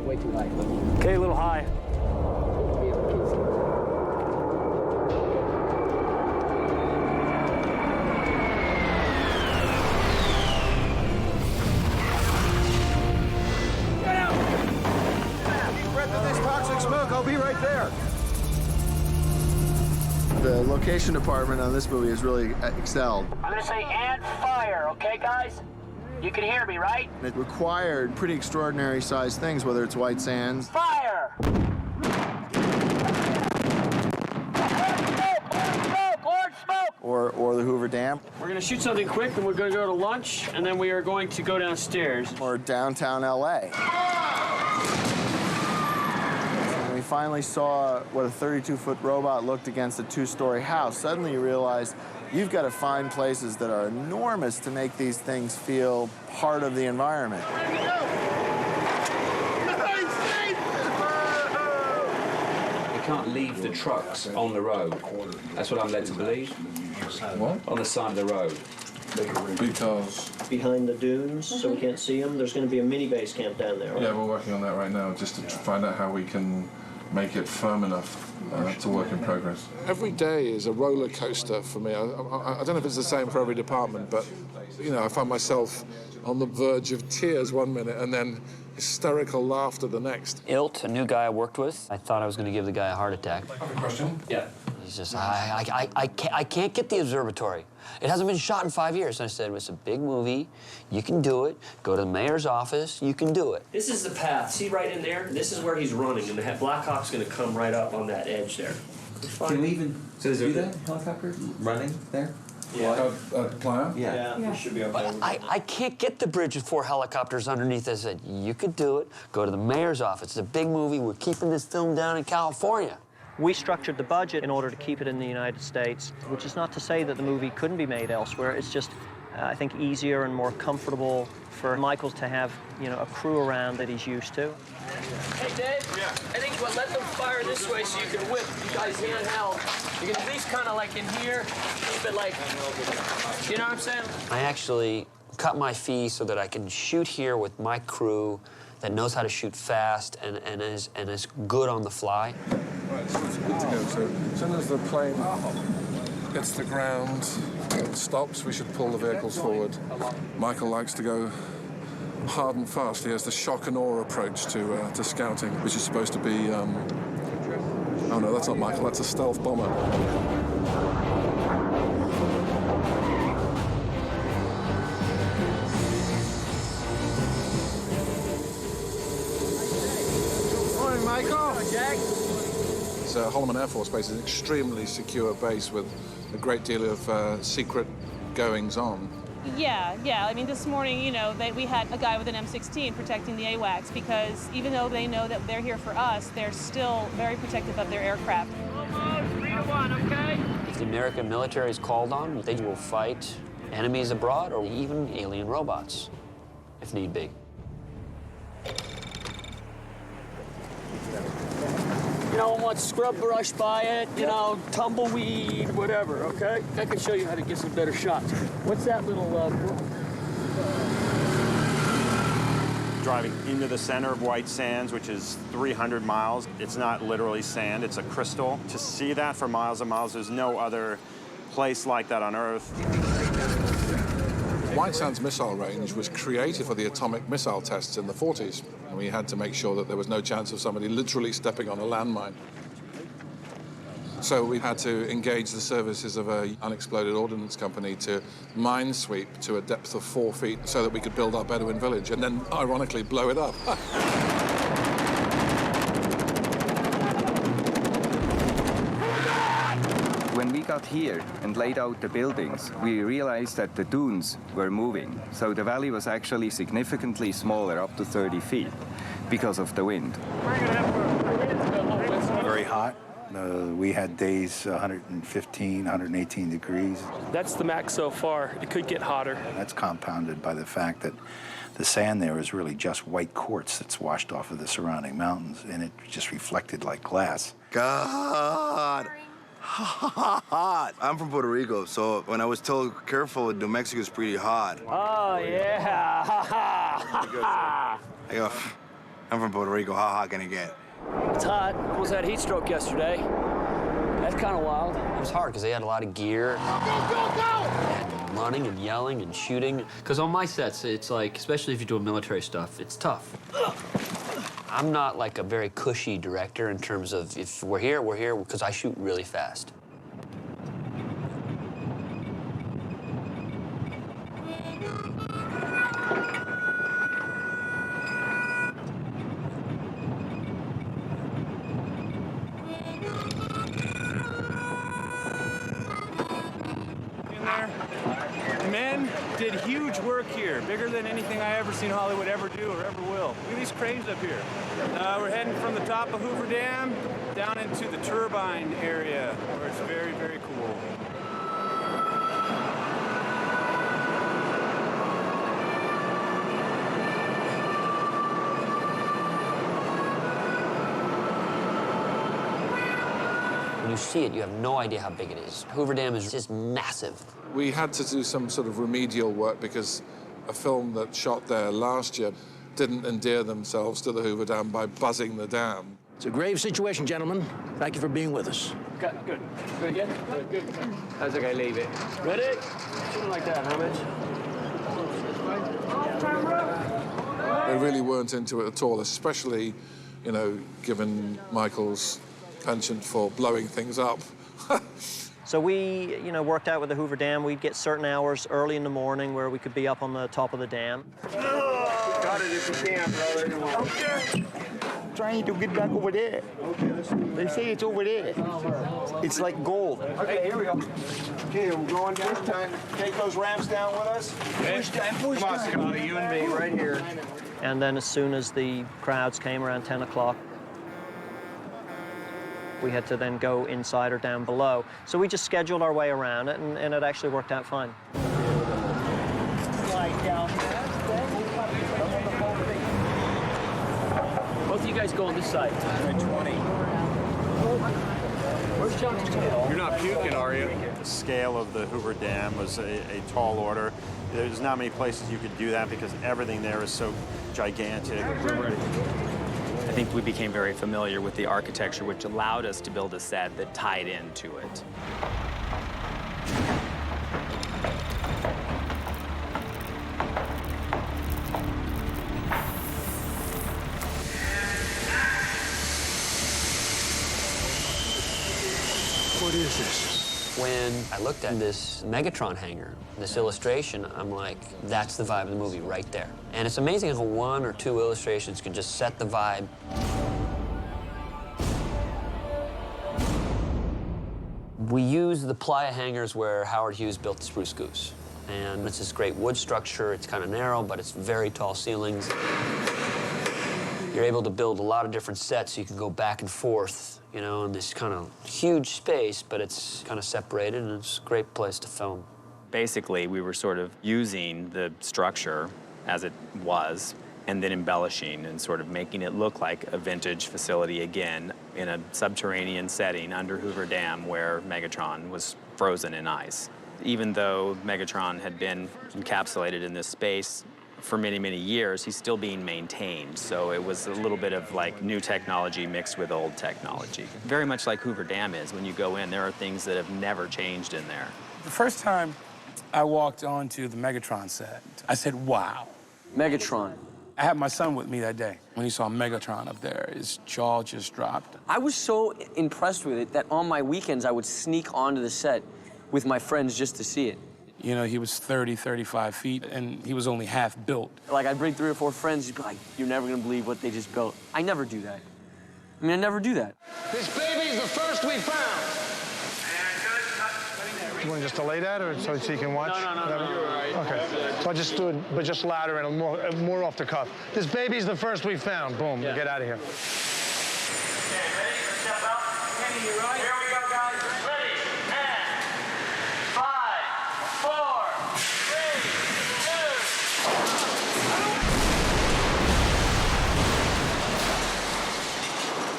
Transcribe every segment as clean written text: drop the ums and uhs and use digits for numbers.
way too high. Okay, a little high. Get out! Deep breath of this toxic smoke. I'll be right there. The location department on this movie has really excelled. I'm gonna say and fire, okay, guys? You can hear me, right? It required pretty extraordinary sized things, whether it's White Sands. Fire! Orange smoke! Or the Hoover Dam. We're gonna shoot something quick, and we're gonna go to lunch, and then we are going to go downstairs. Or downtown LA. When we finally saw what a 32-foot robot looked against a 2-story house, suddenly you realize you've got to find places that are enormous to make these things feel part of the environment. You can't leave the trucks on the road. That's what I'm led to believe. What? On the side of the road. Because... Behind the dunes, so we can't see them. There's going to be a mini base camp down there, right? Yeah, we're working on that right now, just to find out how we can make it firm enough to work in progress. Every day is a roller coaster for me. I don't know if it's the same for every department, but, you know, I find myself on the verge of tears one minute and then hysterical laughter the next. Ilt, a new guy I worked with, I thought I was going to give the guy a heart attack. I have a question. Yeah. He's just, I can't get the observatory. It hasn't been shot in 5 years. And I said, it's a big movie. You can do it. Go to the mayor's office. You can do it. This is the path. See right in there? This is where he's running, and the Black Hawk's going to come right up on that edge there. Can we even see that helicopter running there? Yeah. Playa? Yeah, it should be okay. But I can't get the bridge with 4 helicopters underneath. I said, you could do it. Go to the mayor's office. It's a big movie. We're keeping this film down in California. We structured the budget in order to keep it in the United States, which is not to say that the movie couldn't be made elsewhere. It's just, I think, easier and more comfortable for Michael to have, you know, a crew around that he's used to. Hey, Dave. Yeah. I think we'll let them fire this way so you can whip. You guys handheld. You can at least kind of like in here, keep it like, you know what I'm saying? I actually cut my fee so that I can shoot here with my crew that knows how to shoot fast and is good on the fly. Right, so it's good to go. So as soon as the plane hits the ground and stops, we should pull the vehicles forward. Michael likes to go hard and fast. He has the shock and awe approach to scouting, which is supposed to be... Oh, no, that's not Michael. That's a stealth bomber. Morning, Michael. Jack. Holloman Air Force Base is an extremely secure base with a great deal of secret goings-on. Yeah. I mean, this morning, you know, we had a guy with an M16 protecting the AWACS because even though they know that they're here for us, they're still very protective of their aircraft. Almost 3 to 1, okay? If the American military is called on, they will fight enemies abroad or even alien robots, if need be. You don't want scrub brush by it, you know, tumbleweed, whatever, okay? I can show you how to get some better shots. What's that little... Driving into the center of White Sands, which is 300 miles. It's not literally sand, it's a crystal. To see that for miles and miles, there's no other place like that on Earth. White Sands missile range was created for the atomic missile tests in the 40s, and we had to make sure that there was no chance of somebody literally stepping on a landmine. So we had to engage the services of an unexploded ordnance company to mine sweep to a depth of 4 feet so that we could build our Bedouin village and then, ironically, blow it up. When we got here and laid out the buildings, we realized that the dunes were moving. So the valley was actually significantly smaller, up to 30 feet, because of the wind. Very hot. We had days 115, 118 degrees. That's the max so far. It could get hotter. That's compounded by the fact that the sand there is really just white quartz that's washed off of the surrounding mountains, and it just reflected like glass. God! Hot! I'm from Puerto Rico, so when I was told careful, New Mexico is pretty hot. Oh, yeah! I go, I'm from Puerto Rico. How hot can it get? It's hot. Almost had a heat stroke yesterday. That's kind of wild. It was hard because they had a lot of gear. And running and yelling and shooting. Because on my sets, it's like, especially if you're doing military stuff, it's tough. I'm not like a very cushy director in terms of if we're here, because I shoot really fast. Men did huge work here, bigger than anything I ever seen Hollywood ever do or ever will. Look at these cranes up here. We're heading from the top of Hoover Dam down into the turbine area, where it's very, very cool. When you see it, you have no idea how big it is. Hoover Dam is just massive. We had to do some sort of remedial work because a film that shot there last year didn't endear themselves to the Hoover Dam by buzzing the dam. It's a grave situation, gentlemen. Thank you for being with us. Good. Good again? Good. How's the guy leave it? Ready? Shooting like that, how much? They really weren't into it at all, especially, you know, given Michael's penchant for blowing things up. So we, worked out with the Hoover Dam. We'd get certain hours early in the morning where we could be up on the top of the dam. Got it if you can, brother. Okay. Trying to get back over there. They say it's over there. It's like gold. Okay, here we go. Okay, we're going this time. Take those ramps down with us. Push down, push down. Come on, Scotty, you and me right here. And then as soon as the crowds came around 10 o'clock, we had to then go inside or down below. So we just scheduled our way around it, and it actually worked out fine. Both of you guys go on this side. 20. Where's John's tail? You're not puking, are you? The scale of the Hoover Dam was a tall order. There's not many places you could do that because everything there is so gigantic. I think we became very familiar with the architecture, which allowed us to build a set that tied into it. What is this? When I looked at this Megatron hangar, this illustration, I'm like, that's the vibe of the movie right there. And it's amazing how one or two illustrations can just set the vibe. We use the playa hangars where Howard Hughes built the Spruce Goose. And it's this great wood structure. It's kind of narrow, but it's very tall ceilings. You're able to build a lot of different sets so you can go back and forth, in this kind of huge space, but it's kind of separated, and it's a great place to film. Basically, we were sort of using the structure as it was, and then embellishing and sort of making it look like a vintage facility again in a subterranean setting under Hoover Dam where Megatron was frozen in ice. Even though Megatron had been encapsulated in this space for many, many years, he's still being maintained. So it was a little bit of like new technology mixed with old technology. Very much like Hoover Dam is. When you go in, there are things that have never changed in there. The first time I walked onto the Megatron set, I said, wow. Megatron. I had my son with me that day. When he saw Megatron up there, his jaw just dropped. I was so impressed with it that on my weekends, I would sneak onto the set with my friends just to see it. He was 30, 35 feet, and he was only half built. Like, I'd bring 3 or 4 friends, you'd be like, you're never gonna believe what they just built. I never do that. I never do that. This baby's the first we found. You want just to lay that, or so you can watch? No, you're all right. Okay. So I just do it, but just louder and more off the cuff. This baby's the first we found. Boom, get out of here. Okay, ready? Step out. Kenny, you right? Here we go, guys. Ready? And 5, 4, 3,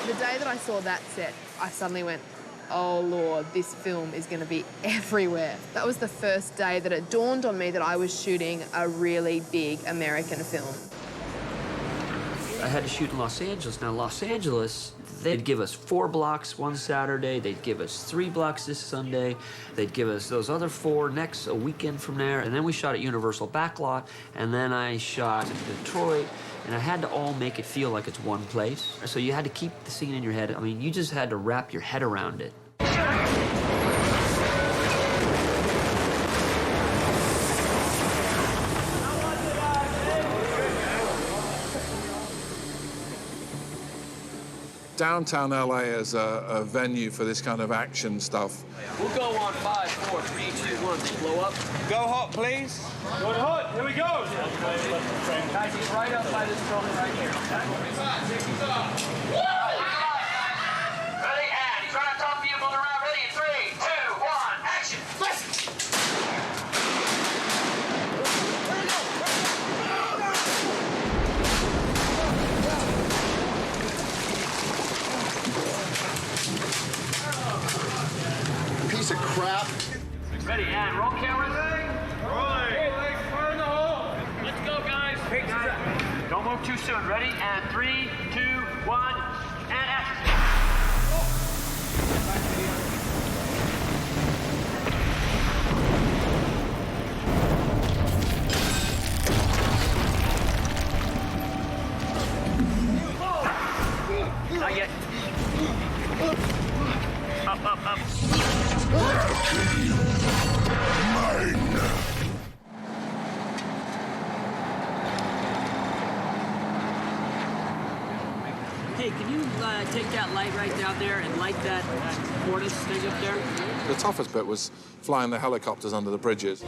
2. The day that I saw that set, I suddenly went, oh, Lord, this film is going to be everywhere. That was the first day that it dawned on me that I was shooting a really big American film. I had to shoot in Los Angeles. Now, Los Angeles, they'd give us 4 blocks one Saturday. They'd give us 3 blocks this Sunday. They'd give us those other 4 next a weekend from there. And then we shot at Universal Backlot. And then I shot in Detroit. And I had to all make it feel like it's one place. So you had to keep the scene in your head. I mean, you just had to wrap your head around it. Downtown LA is a venue for this kind of action stuff. We'll go on 5, 4, 3, 2, 1. Blow up. Go hot, please. Go hot. Here we go. Guys, he's right up by this building right here. Ready, and he's right on top of you, moving around. Ready in 3, 2, 1, action. Piece of crap. Ready, and roll cameras. Rolling. Hey, legs, fire in the hole. Let's go, guys. Don't move too soon. Ready, and 3, 2, 1, and action. Not yet. Up, up, up. Hey, can you take that light right down there and light that Fortis thing up there? The toughest bit was flying the helicopters under the bridges.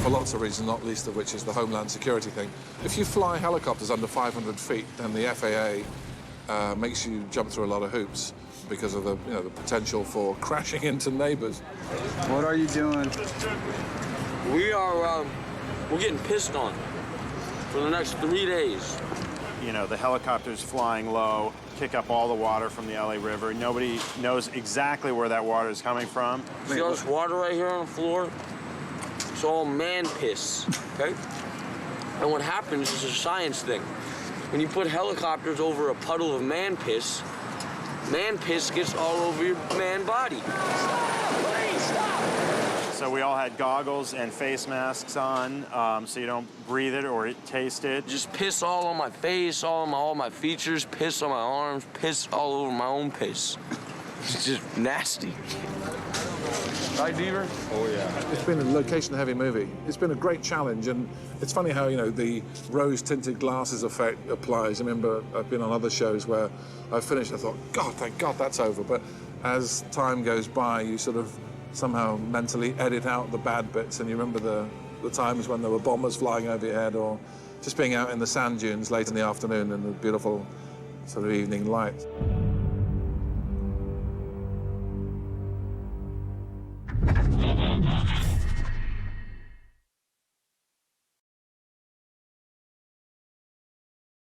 For lots of reasons, not least of which is the Homeland Security thing. If you fly helicopters under 500 feet, then the FAA makes you jump through a lot of hoops because of the potential for crashing into neighbors. What are you doing? We're getting pissed on for the next 3 days. You know, the helicopters flying low, kick up all the water from the LA River. Nobody knows exactly where that water is coming from. See all this water right here on the floor? It's all man piss, okay? And what happens is a science thing. When you put helicopters over a puddle of man piss gets all over your man body. So we all had goggles and face masks on, so you don't breathe it or taste it. Just piss all on my face, all my features, piss on my arms, piss all over my own piss. It's just nasty. Right, Deaver? Oh, yeah. It's been a location-heavy movie. It's been a great challenge, and it's funny how, the rose-tinted glasses effect applies. I remember I've been on other shows where I finished, I thought, God, thank God that's over. But as time goes by, you sort of somehow mentally edit out the bad bits, and you remember the times when there were bombers flying over your head, or just being out in the sand dunes late in the afternoon in the beautiful sort of evening light.